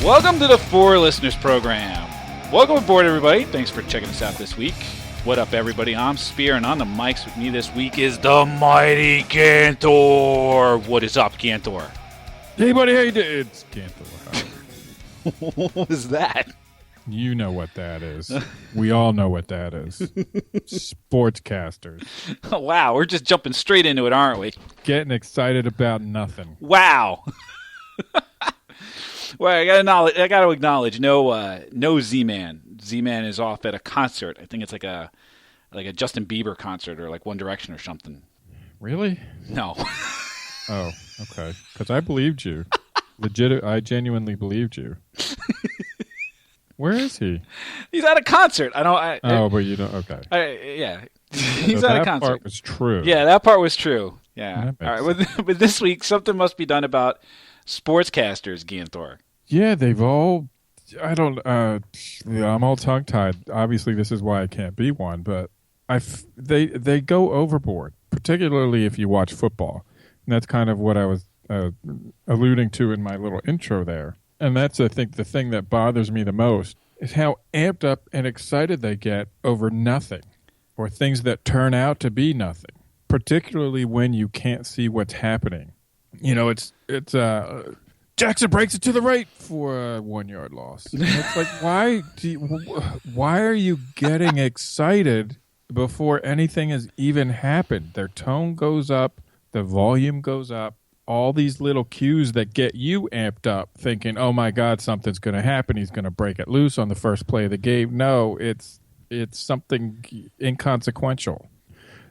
Welcome to the For Listeners program. Welcome aboard, everybody. Thanks for checking us out this week. What up, everybody? I'm Spear, and on the mics with me this week is the mighty Ganthor. What is up, Ganthor? Hey, buddy, how you doing? It's Ganthor. What was that? You know what that is. We all know what that is. Sportscasters. Oh, wow, we're just jumping straight into it, aren't we? Getting excited about nothing. Wow. Well, I got to acknowledge, no Z-Man. Z-Man is off at a concert. I think it's like a Justin Bieber concert or like One Direction or something. Really? No. Oh, okay. Because I believed you. I genuinely believed you. Where is he? He's at a concert. But you don't. Okay. Yeah. He's at a concert. That part was true. Yeah, that part was true. Yeah. All right. Sense. But this week, something must be done about Sportscasters, Ganthor. Yeah, they've all. I'm all tongue-tied. Obviously, this is why I can't be one, but they go overboard, particularly if you watch football. And that's kind of what I was alluding to in my little intro there. And that's, I think, the thing that bothers me the most is how amped up and excited they get over nothing or things that turn out to be nothing, particularly when you can't see what's happening. You know, it's Jackson breaks it to the right for a 1 yard loss. And it's like, why are you getting excited before anything has even happened? Their tone goes up, the volume goes up, all these little cues that get you amped up thinking, oh my God, something's going to happen. He's going to break it loose on the first play of the game. No, it's something inconsequential.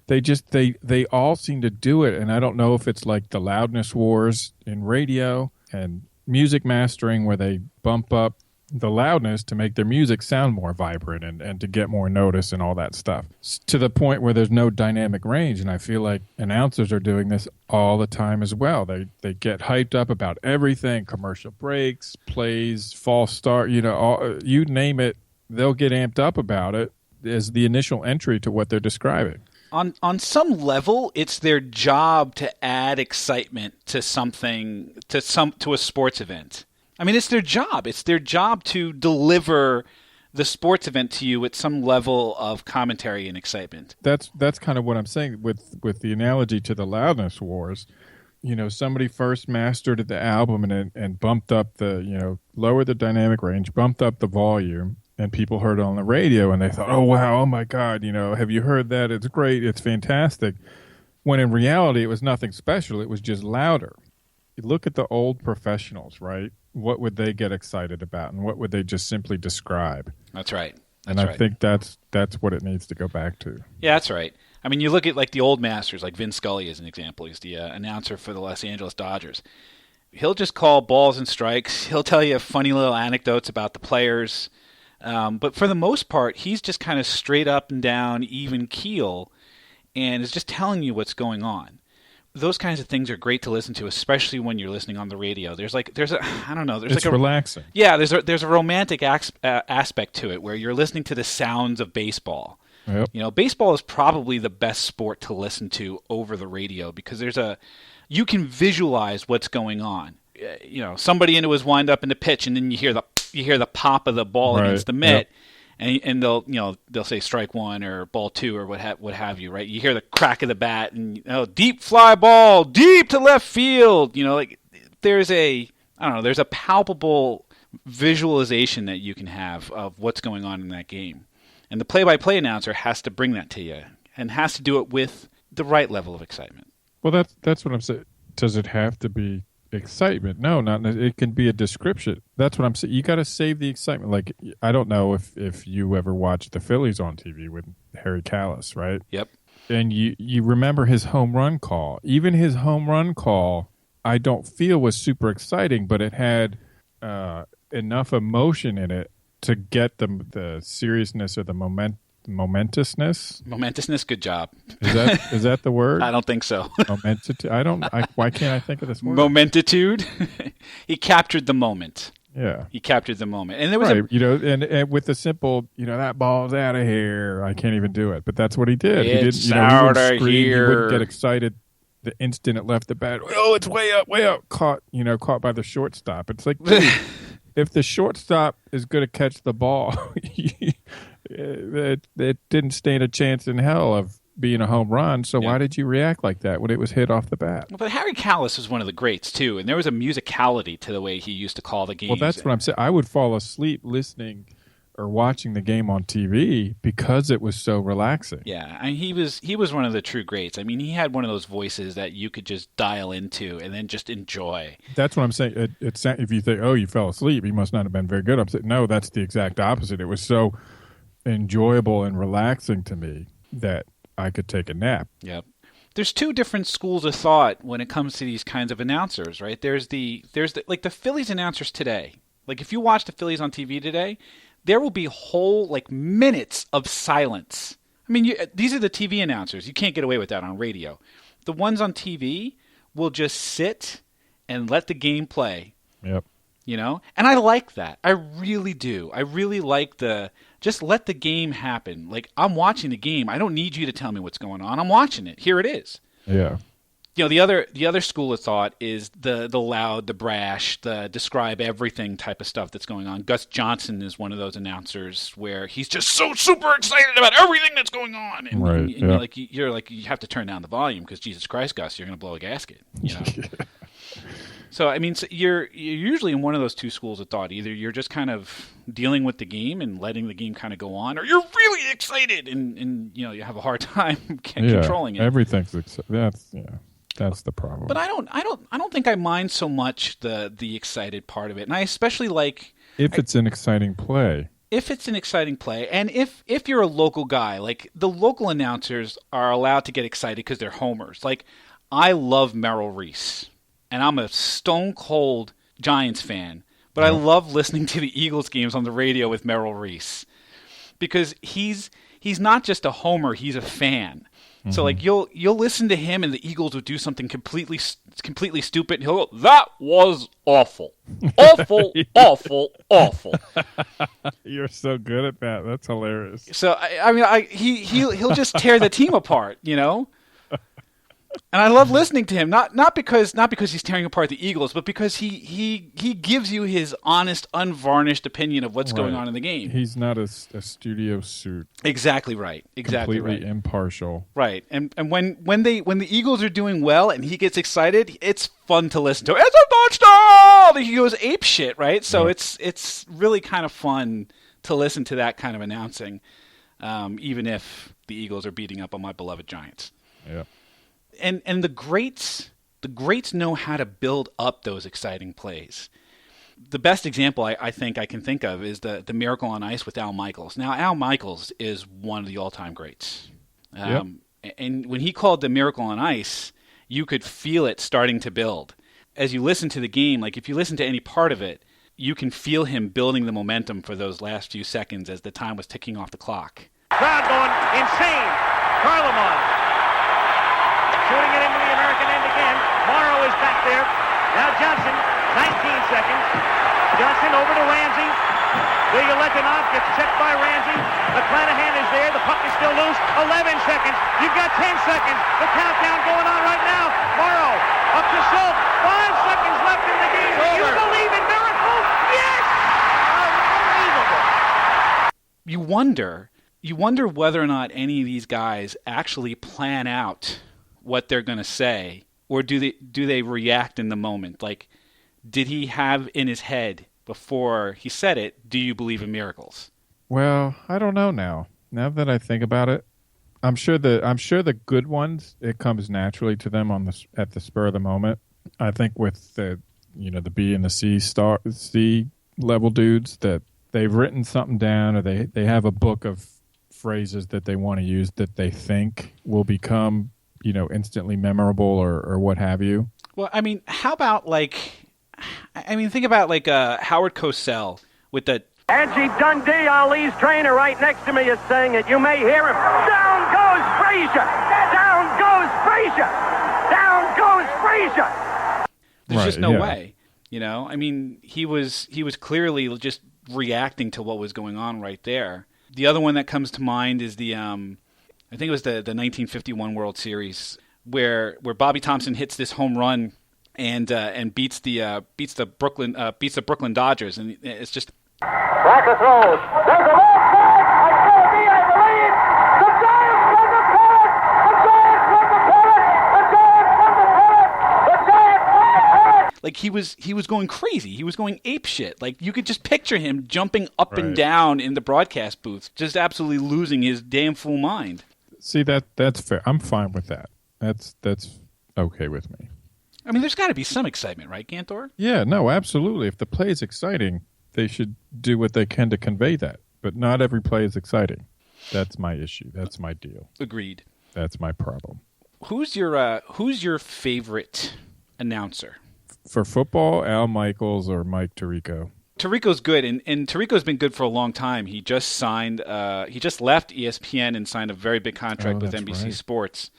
They all seem to do it, and I don't know if it's like the loudness wars in radio and music mastering where they bump up the loudness to make their music sound more vibrant and to get more notice and all that stuff, to the point where there's no dynamic range. And I feel like announcers are doing this all the time as well. They get hyped up about everything, commercial breaks, plays, false start, you name it, they'll get amped up about it as the initial entry to what they're describing. On some level, it's their job to add excitement to something, to a sports event. I mean, it's their job. It's their job to deliver the sports event to you at some level of commentary and excitement. That's kind of what I'm saying with the analogy to the loudness wars. You know, somebody first mastered the album and bumped up lowered the dynamic range, bumped up the volume. And people heard it on the radio, and they thought, oh, wow, oh, my God, have you heard that? It's great. It's fantastic. When in reality, it was nothing special. It was just louder. You look at the old professionals, right? What would they get excited about, and what would they just simply describe? That's right. I think that's what it needs to go back to. Yeah, that's right. I mean, you look at like the old masters, like Vin Scully as an example. He's the announcer for the Los Angeles Dodgers. He'll just call balls and strikes. He'll tell you funny little anecdotes about the players. But for the most part, he's just kind of straight up and down, even keel, and is just telling you what's going on. Those kinds of things are great to listen to, especially when you're listening on the radio. It's relaxing. Yeah, there's a romantic aspect to it where you're listening to the sounds of baseball. Yep. Baseball is probably the best sport to listen to over the radio because you can visualize what's going on. Somebody into his windup in the pitch, and then you hear the pop of the ball against the mitt, and they'll say strike one or ball two or what have you, right? You hear the crack of the bat and deep fly ball, deep to left field. There's a palpable visualization that you can have of what's going on in that game, and the play-by-play announcer has to bring that to you and has to do it with the right level of excitement. Well, that's what I'm saying. Does it have to be excitement? No, not. It can be a description. That's what I'm saying. You got to save the excitement. Like, I don't know if you ever watched the Phillies on TV with Harry Callis, right? Yep. And you remember his home run call. Even his home run call, I don't feel was super exciting, but it had enough emotion in it to get the seriousness or the momentousness. Momentousness, good job. Is that the word? I don't think so. Momentitude. Why can't I think of this word? Momentitude. He captured the moment. Yeah, he captured the moment, and there was and with the simple, that ball's out of here. I can't even do it, but that's what he did. It's he out of here. He wouldn't get excited the instant it left the bat. Oh, it's way up, caught by the shortstop. It's like, dude, if the shortstop is going to catch the ball, it didn't stand a chance in hell of being a home run. So why did you react like that when it was hit off the bat? But Harry Kalas was one of the greats too, and there was a musicality to the way he used to call the games. Well, that's what I'm saying. I would fall asleep listening or watching the game on TV because it was so relaxing. Yeah, I mean, he was one of the true greats. I mean, he had one of those voices that you could just dial into and then just enjoy. That's what I'm saying. If you think, oh, you fell asleep, he must not have been very good. I'm saying, no, that's the exact opposite. It was so enjoyable and relaxing to me that I could take a nap. Yep. There's two different schools of thought when it comes to these kinds of announcers, right? There's the like the Phillies announcers today. Like if you watch the Phillies on TV today, there will be whole like minutes of silence. I mean, these are the TV announcers. You can't get away with that on radio. The ones on TV will just sit and let the game play. Yep. You know? And I like that. I really do. I really like just let the game happen. Like, I'm watching the game. I don't need you to tell me what's going on. I'm watching it. Here it is. Yeah. You know, the other school of thought is the loud, the brash, the describe everything type of stuff that's going on. Gus Johnson is one of those announcers where he's just so super excited about everything that's going on. And, right. and you're like, you have to turn down the volume because Jesus Christ, Gus, you're going to blow a gasket. You know? So, I mean, you're usually in one of those two schools of thought. Either you're just kind of dealing with the game and letting the game kind of go on, or you're really excited and you know, you have a hard time controlling it. Everything's that's the problem. But I don't think I mind so much the excited part of it. And I especially like if it's an exciting play. If it's an exciting play, and if you're a local guy, like the local announcers are allowed to get excited because they're homers. Like I love Merrill Reese. And I'm a stone cold Giants fan, but I love listening to the Eagles games on the radio with Merrill Reese because he's not just a homer; he's a fan. Mm-hmm. So like you'll listen to him, and the Eagles will do something completely stupid. And he'll go, "That was awful, awful, awful, awful." You're so good at that. That's hilarious. So he'll just tear the team apart, you know. And I love listening to him, not because he's tearing apart the Eagles, but because he gives you his honest, unvarnished opinion of what's going on in the game. He's not a studio suit. Exactly right. Exactly completely impartial. Right. And when the Eagles are doing well and he gets excited, it's fun to listen to. It's a touchdown! He goes ape shit, right? So it's really kind of fun to listen to that kind of announcing, even if the Eagles are beating up on my beloved Giants. Yeah. And the greats know how to build up those exciting plays. The best example I think I can think of is the Miracle on Ice with Al Michaels. Now, Al Michaels is one of the all-time greats. And when he called the Miracle on Ice, you could feel it starting to build. As you listen to the game, like if you listen to any part of it, you can feel him building the momentum for those last few seconds as the time was ticking off the clock. Crowd going insane. Carlemon shooting it into the American end again. Morrow is back there. Now Johnson, 19 seconds. Johnson over to Ramsey. Legoletinov gets checked by Ramsey. McClanahan is there. The puck is still loose. 11 seconds. You've got 10 seconds. The countdown going on right now. Morrow up to Schultz. 5 seconds left in the game. Do you believe in miracles? Yes! Unbelievable. You wonder whether or not any of these guys actually plan out what they're going to say, or do they react in the moment? Like, did he have in his head before he said it, do you believe in miracles? Well, I don't know now. Now that I think about it, I'm sure the good ones, it comes naturally to them at the spur of the moment. I think with the B and the C level dudes that they've written something down, or they have a book of phrases that they want to use that they think will become instantly memorable or what have you. Well, I mean, how about think about Howard Cosell with the Angie Dundee, Ali's trainer right next to me, is saying it. You may hear him. Down goes Frazier! Down goes Frazier! Down goes Frazier! There's just no way. I mean, he was clearly just reacting to what was going on right there. The other one that comes to mind is I think it was the 1951 World Series where Bobby Thompson hits this home run and beats the Brooklyn Dodgers, and it's just. Tracker throws. There's a long pass. It's going to be, I believe. The Giants won the pennant. The Giants won the pennant. The Giants won the pennant. The Giants won the pennant. Like he was going crazy. He was going ape shit. Like you could just picture him jumping up and down in the broadcast booth, just absolutely losing his damn fool mind. See, that's fair. I'm fine with that. That's okay with me. I mean, there's got to be some excitement, right, Ganthor? Yeah, no, absolutely. If the play is exciting, they should do what they can to convey that. But not every play is exciting. That's my issue. That's my deal. Agreed. That's my problem. Who's your favorite announcer? For football, Al Michaels or Mike Tirico? Tirico's good, and Tirico's been good for a long time. He just signed. He just left ESPN and signed a very big contract with NBC Sports.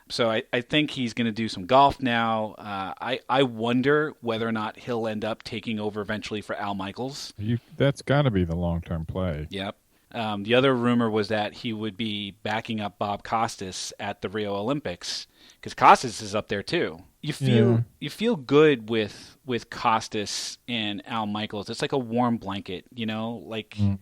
So I think he's going to do some golf now. I wonder whether or not he'll end up taking over eventually for Al Michaels. That's got to be the long-term play. Yep. The other rumor was that he would be backing up Bob Costas at the Rio Olympics because Costas is up there too. You feel good with Costas and Al Michaels. It's like a warm blanket, like. Mm-hmm.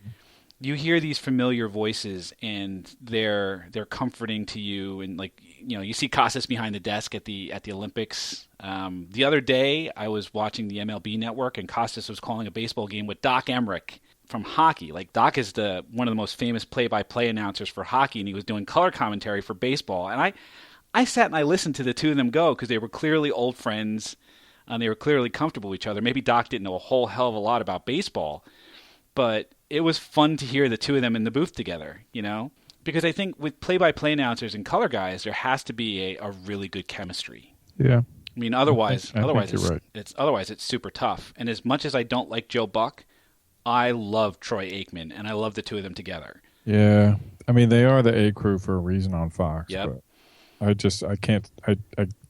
You hear these familiar voices, and they're comforting to you. And you see Costas behind the desk at the Olympics. The other day, I was watching the MLB Network, and Costas was calling a baseball game with Doc Emmerich from hockey. Like Doc is one of the most famous play-by-play announcers for hockey, and he was doing color commentary for baseball. And I sat and I listened to the two of them go because they were clearly old friends, and they were clearly comfortable with each other. Maybe Doc didn't know a whole hell of a lot about baseball, but it was fun to hear the two of them in the booth together, because I think with play-by-play announcers and color guys, there has to be a really good chemistry. Yeah. I mean, otherwise right. it's super tough. And as much as I don't like Joe Buck, I love Troy Aikman, and I love the two of them together. Yeah. I mean, they are the A crew for a reason on Fox. Yep. But I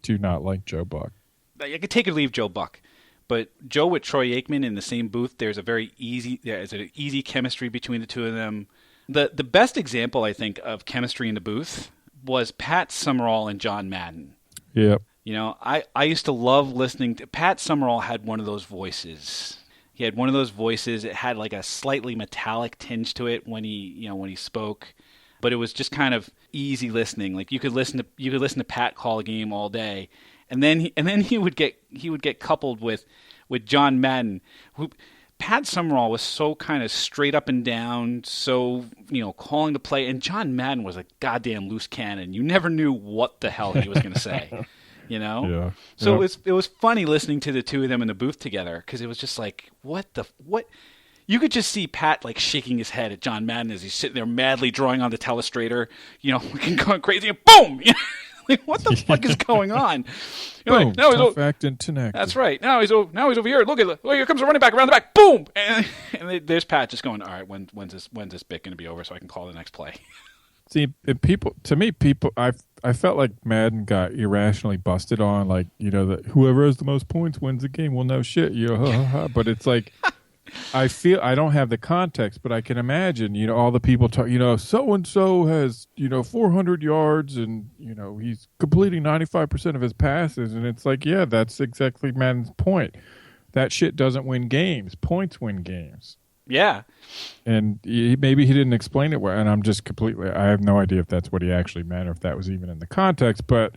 do not like Joe Buck. I could take or leave Joe Buck. But Joe with Troy Aikman in the same booth, there's an easy chemistry between the two of them. The best example, I think, of chemistry in the booth was Pat Summerall and John Madden. Yep. I used to love listening to Pat Summerall. Had one of those voices. He had one of those voices. It had like a slightly metallic tinge to it when he spoke, but it was just kind of easy listening. Like you could listen to Pat call a game all day. And then he would get coupled with John Madden, who Pat Summerall was so kind of straight up and down, so calling the play, and John Madden was a goddamn loose cannon. You never knew what the hell he was going to say, Yeah. So it was funny listening to the two of them in the booth together because it was just like what. You could just see Pat like shaking his head at John Madden as he's sitting there madly drawing on the telestrator, looking going crazy, and boom. Like, what the fuck is going on? Boom, now tough acting connected. That's right. Now he's over here. Look, here comes a running back around the back. Boom! And there's Pat just going, all right, when's this bit going to be over so I can call the next play? See, people, I felt like Madden got irrationally busted on, like, that whoever has the most points wins the game. Well, no shit, but it's like, I feel I don't have the context, but I can imagine, all the people talk, so-and-so has, 400 yards and, he's completing 95% of his passes. And it's like, yeah, that's exactly Madden's point. That shit doesn't win games. Points win games. Yeah. And maybe he didn't explain it well. And I have no idea if that's what he actually meant or if that was even in the context, but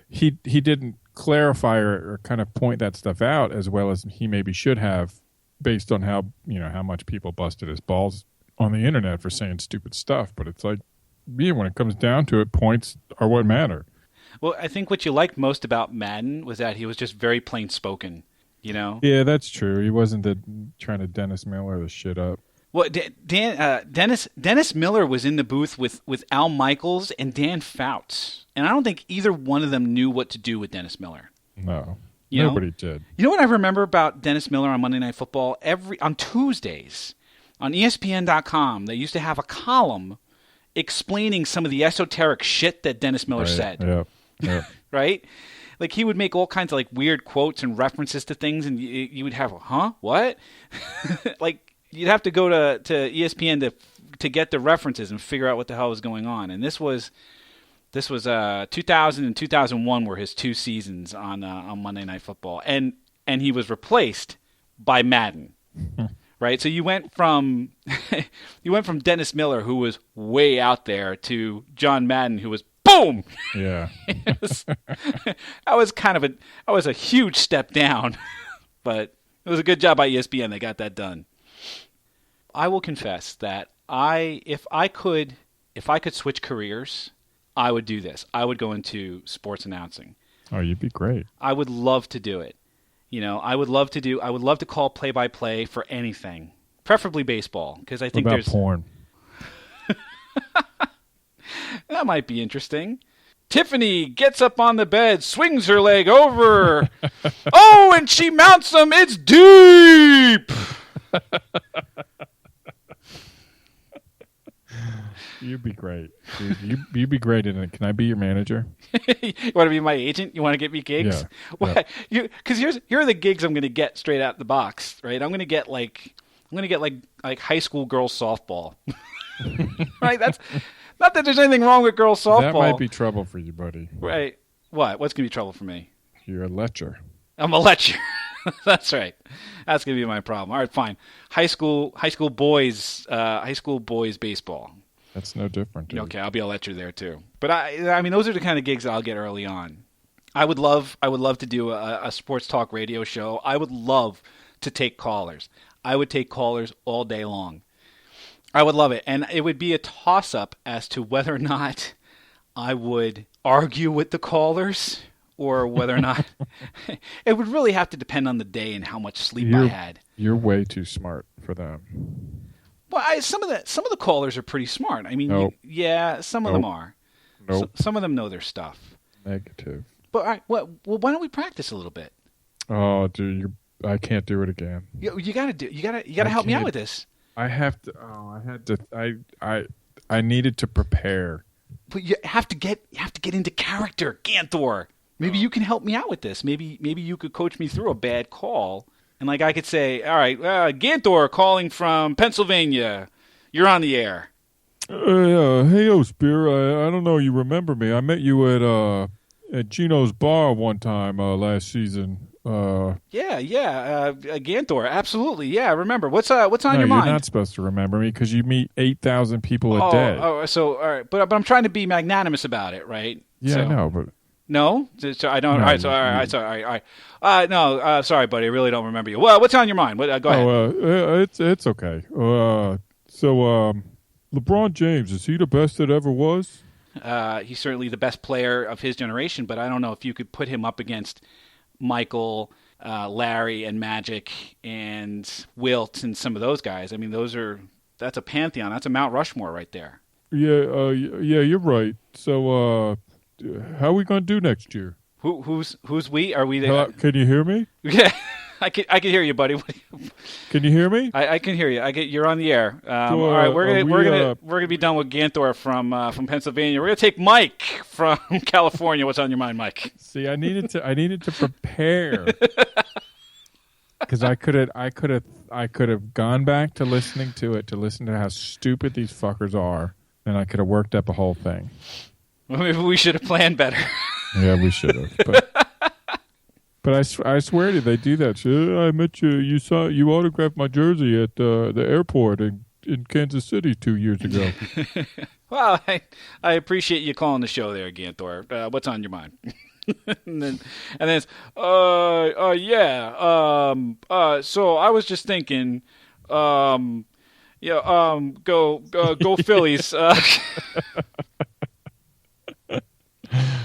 he didn't clarify or kind of point that stuff out as well as he maybe should have, based on how much people busted his balls on the internet for saying stupid stuff. But it's like, when it comes down to it, points are what matter. Well, I think what you liked most about Madden was that he was just very plain spoken, Yeah, that's true. He wasn't trying to Dennis Miller the shit up. Well, Dennis Miller was in the booth with Al Michaels and Dan Fouts, and I don't think either one of them knew what to do with Dennis Miller. No. Nobody did. You know what I remember about Dennis Miller on Monday Night Football? On Tuesdays on ESPN.com, they used to have a column explaining some of the esoteric shit that Dennis Miller said. Yeah. Right? Like he would make all kinds of like weird quotes and references to things, and you would have, what? Like you'd have to go to ESPN to get the references and figure out what the hell was going on. And this was This was 2000 and 2001 were his 2 seasons on Monday Night Football, and he was replaced by Madden. Right, so you went from Dennis Miller, who was way out there, to John Madden, who was boom. Yeah, that was a huge step down, but it was a good job by ESPN. They got that done. I will confess that if I could switch careers, I would do this. I would go into sports announcing. Oh, you'd be great. I would love to do it. I would love to call play-by-play for anything, preferably baseball, because I think what about porn? That might be interesting. Tiffany gets up on the bed, swings her leg over. Oh, and she mounts him. It's deep. You'd be great. You'd be great in it. Can I be your manager? You want to be my agent? You want to get me gigs? Yeah. Because here are the gigs I'm going to get straight out the box. Right? I'm going to get like high school girls softball. Right? That's not that there's anything wrong with girls softball. That might be trouble for you, buddy. Right? What? What's going to be trouble for me? You're a lecher. I'm a lecher. That's right. That's going to be my problem. All right, fine. High school boys baseball. That's no different. Dude. Okay, I'll be a lecher there too. But I mean, those are the kind of gigs that I'll get early on. I would love to do a sports talk radio show. I would love to take callers. I would take callers all day long. I would love it, and it would be a toss-up as to whether or not I would argue with the callers or whether or not it would really have to depend on the day and how much sleep I had. You're way too smart for them. Well, some of the callers are pretty smart. I mean, nope. Some of them are. Nope. Some of them know their stuff. Negative. But all right, well, why don't we practice a little bit? Oh, dude, I can't do it again. You got to help me out with this. I have to. Oh, I needed to prepare. But you have to get into character, Ganthor. Maybe you can help me out with this. Maybe you could coach me through a bad call. And like I could say, all right, Ganthor calling from Pennsylvania. You're on the air. Hey, Spear. I don't know. You remember me? I met you at Gino's bar one time last season. Ganthor, absolutely. Yeah, I remember. What's on your mind? You're not supposed to remember me because you meet 8,000 people a day. Oh, so all right, but I'm trying to be magnanimous about it, right? Yeah, so, I know, but. No, so I don't. No, all right. Sorry, buddy. I really don't remember you. Well, what's on your mind? Go ahead. It's okay. LeBron James, is he the best that ever was? He's certainly the best player of his generation, but I don't know if you could put him up against Michael, Larry, and Magic, and Wilt, and some of those guys. I mean, that's a pantheon. That's a Mount Rushmore right there. Yeah, you're right. So, how are we going to do next year? Who's we? Are we there? Can you hear me? Yeah, I can hear you, buddy. Can you hear me? I can hear you. You're on the air. All right, we're gonna be done with Ganthor from Pennsylvania. We're gonna take Mike from California. What's on your mind, Mike? See, I needed to prepare because I could have gone back to listening to how stupid these fuckers are, and I could have worked up a whole thing. Well, maybe we should have planned better. Yeah, we should have. But I swear to you, they do that. I met you. You autographed my jersey at the airport in Kansas City 2 years ago. Well, I appreciate you calling the show there, Ganthor. What's on your mind? and then it's so I was just thinking, go Phillies.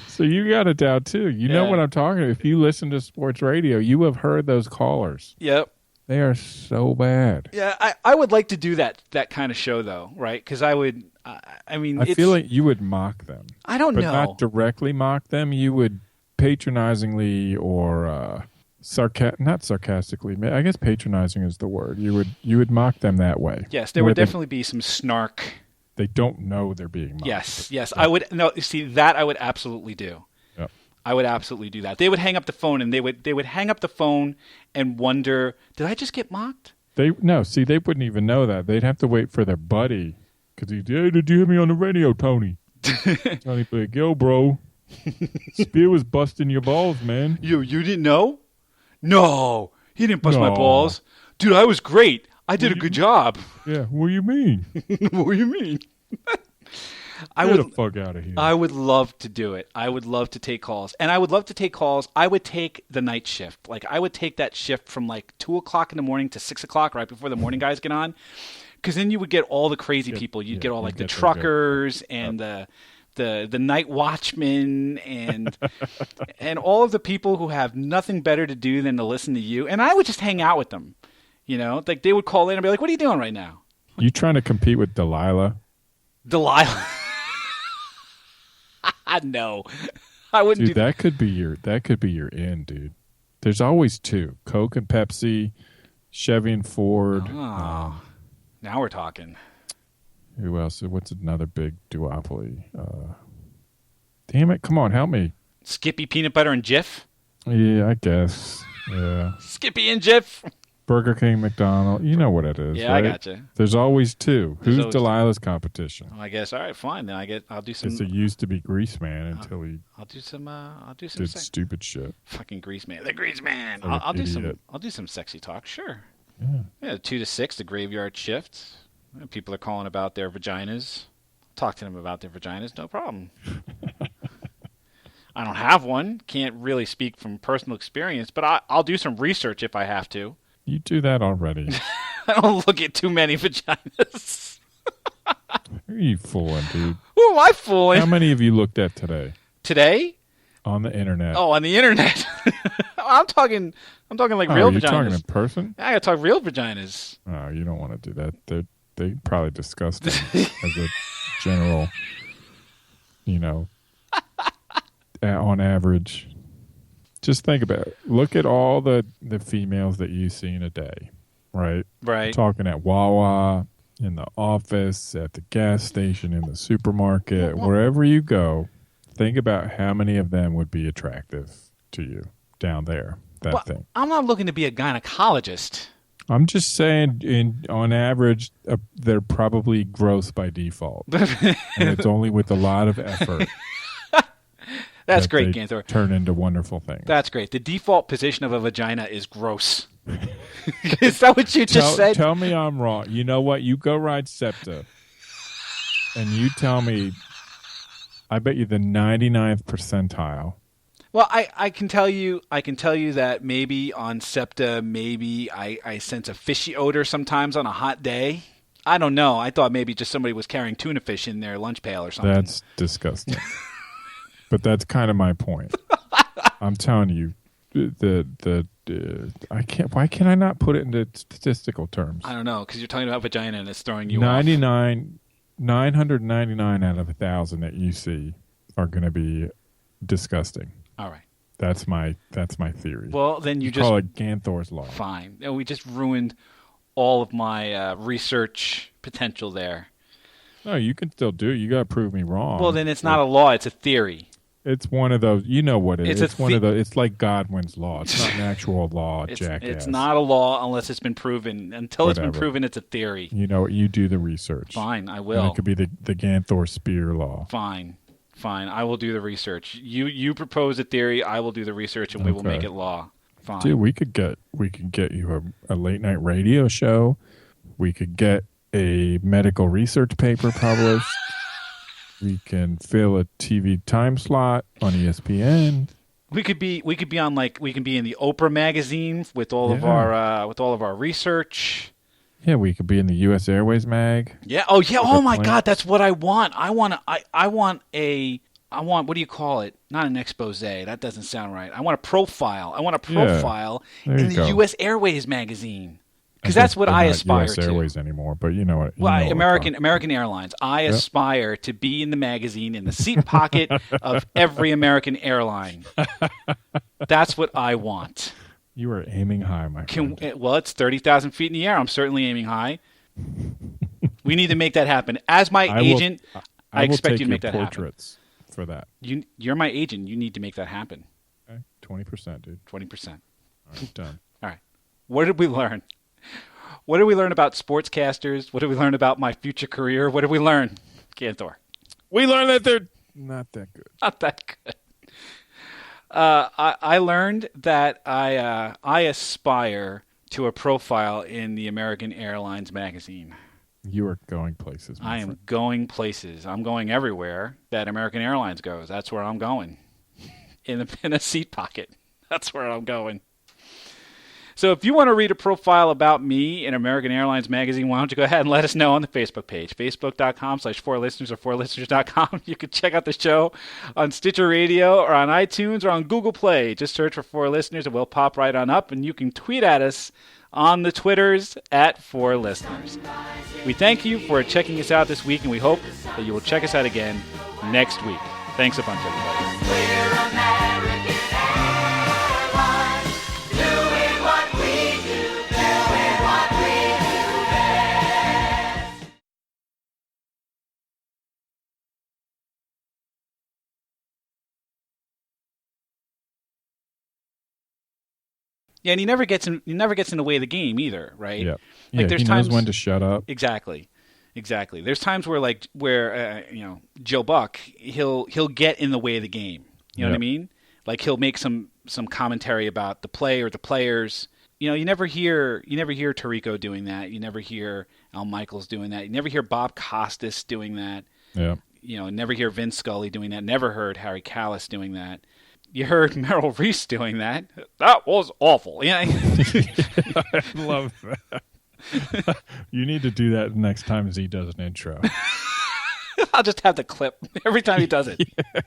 So you got it down too. You know what I'm talking about. If you listen to sports radio, you have heard those callers. Yep. They are so bad. Yeah, I would like to do that kind of show though, right? Because I would. I feel like you would mock them. I don't know. But not directly mock them. You would patronizingly or not sarcastically. I guess patronizing is the word. You would mock them that way. Yes, there would definitely be some snark. They don't know they're being mocked. Yes. I would. No, see that I would absolutely do. Yep. I would absolutely do that. They would hang up the phone and they would hang up the phone and wonder, did I just get mocked? They wouldn't even know that. They'd have to wait for their buddy because hey, did you hear me on the radio, Tony? Johnny be like, yo, bro, Spear was busting your balls, man. You didn't know? No, he didn't bust my No. balls. Dude, I was great. I did a good job. Yeah, what do you mean? What do you mean? Get the fuck out of here. I would love to do it. I would love to take calls. And I would love to take calls. I would take the night shift. Like, I would take that shift from like 2 o'clock in the morning to 6 o'clock right before the morning guys get on. Because then you would get all the crazy people. You'd get all like the truckers and the night watchmen and and all of the people who have nothing better to do than to listen to you. And I would just hang out with them. You know, like they would call in and be like, "What are you doing right now?" You trying to compete with Delilah? Delilah. No, I wouldn't Dude, do that. that could be your end, dude. There's always two: Coke and Pepsi, Chevy and Ford. Oh, now we're talking. Who else? What's another big duopoly? Damn it! Come on, help me. Skippy peanut butter and Jif. Yeah, I guess. Yeah. Skippy and Jif. Burger King, McDonald's. You know what it is. Yeah, right? I gotcha. There's always two. There's Who's always Delilah's competition? I guess. All right, fine. Then I'll do some. It's a used to be Grease Man until he I'll do some did stupid shit. fucking grease man. The grease man. What an I'll do some. idiot. I'll do some sexy talk. Sure. Yeah. Yeah, 2 to 6, the graveyard shift. People are calling about their vaginas. Talk to them about their vaginas. No problem. I don't have one. Can't really speak from personal experience, but I'll do some research if I have to. You do that already. I don't look at too many vaginas. Who are you fooling, dude? Who am I fooling? How many have you looked at today Today? on the internet? Oh, on the internet. I'm talking like Oh, real you're vaginas. talking in person? I gotta talk real vaginas. Oh, you don't want to do that. They probably discuss them as a general, on average. Just think about it. Look at all the females that you see in a day, right? Right. Talking at Wawa, in the office, at the gas station, in the supermarket, wherever you go, think about how many of them would be attractive to you down there, thing. I'm not looking to be a gynecologist. I'm just saying, on average, they're probably gross by default. And it's only with a lot of effort. That's that great, they Ganthor. turn into wonderful things. That's great. The default position of a vagina is gross. Is that what you just said? Tell me I'm wrong. You know what? You go ride SEPTA, and you tell me, I bet you the 99th percentile. Well, I can tell you that maybe on SEPTA, maybe I sense a fishy odor sometimes on a hot day. I don't know. I thought maybe just somebody was carrying tuna fish in their lunch pail or something. That's disgusting. But that's kind of my point. I'm telling you, I can't. Why can I not put it into statistical terms? I don't know, because you're talking about vagina and it's throwing you off. 999 out of 1,000 that you see are going to be disgusting. All right. That's my theory. Well, then you just call it Ganthor's law. Fine. We just ruined all of my research potential there. No, you can still do it. You got to prove me wrong. Well, then it's not a law; it's a theory. It's one of those. You know what it is? It's one of those. It's like Godwin's law. It's not an actual law, jackass. It's not a law unless it's been proven. Until Whatever. It's been proven, it's a theory. You know, you do the research. Fine, I will. And it could be the Ganthor Spear law. Fine. I will do the research. You propose a theory, I will do the research, and we will make it law. Fine. Dude, we could get you a late night radio show. We could get a medical research paper published. We can fill a TV time slot on ESPN. We could be in the Oprah magazine with all of our research. Yeah, we could be in the U.S. Airways mag. Yeah. Oh yeah. Oh my God, that's what I want. I want what do you call it? Not an expose. That doesn't sound right. I want a profile. I want a profile in the U.S. Airways magazine. Because that's what I aspire to. U.S. Airways anymore, but you know what? American Airlines. I aspire to be in the magazine in the seat pocket of every American airline. That's what I want. You are aiming high, my friend. Well, it's 30,000 feet in the air. I'm certainly aiming high. We need to make that happen. As my agent, I expect you to make that happen. Portraits for that. You're my agent. You need to make that happen. Okay. 20%, dude. 20%. All right, done. All right. What did we learn? What did we learn about sportscasters? What did we learn about my future career? What did we learn, Ganthor? We learned that they're not that good. Not that good. I learned that I aspire to a profile in the American Airlines magazine. You are going places. I am going places. I'm going everywhere that American Airlines goes. That's where I'm going. In a seat pocket. That's where I'm going. So if you want to read a profile about me in American Airlines magazine, why don't you go ahead and let us know on the Facebook page, facebook.com/4listeners or 4listeners.com. You can check out the show on Stitcher Radio or on iTunes or on Google Play. Just search for 4Listeners and we'll pop right on up. And you can tweet at us on the Twitters at 4Listeners. We thank you for checking us out this week, and we hope that you will check us out again next week. Thanks a bunch, everybody. We're American Airlines, doing what we do best. Yeah, and he never gets in the way of the game either, right? Yeah. Like there's he times knows when to shut up. Exactly. There's times where Joe Buck he'll get in the way of the game. You know what I mean? Like he'll make some commentary about the play or the players. You know, you never hear Tirico doing that. You never hear Al Michaels doing that. You never hear Bob Costas doing that. Yeah. You know, never hear Vince Scully doing that. Never heard Harry Callis doing that. You heard Merrill Reese doing that. That was awful. Yeah. I love that. You need to do that next time he does an intro. I'll just have the clip every time he does it. Yeah.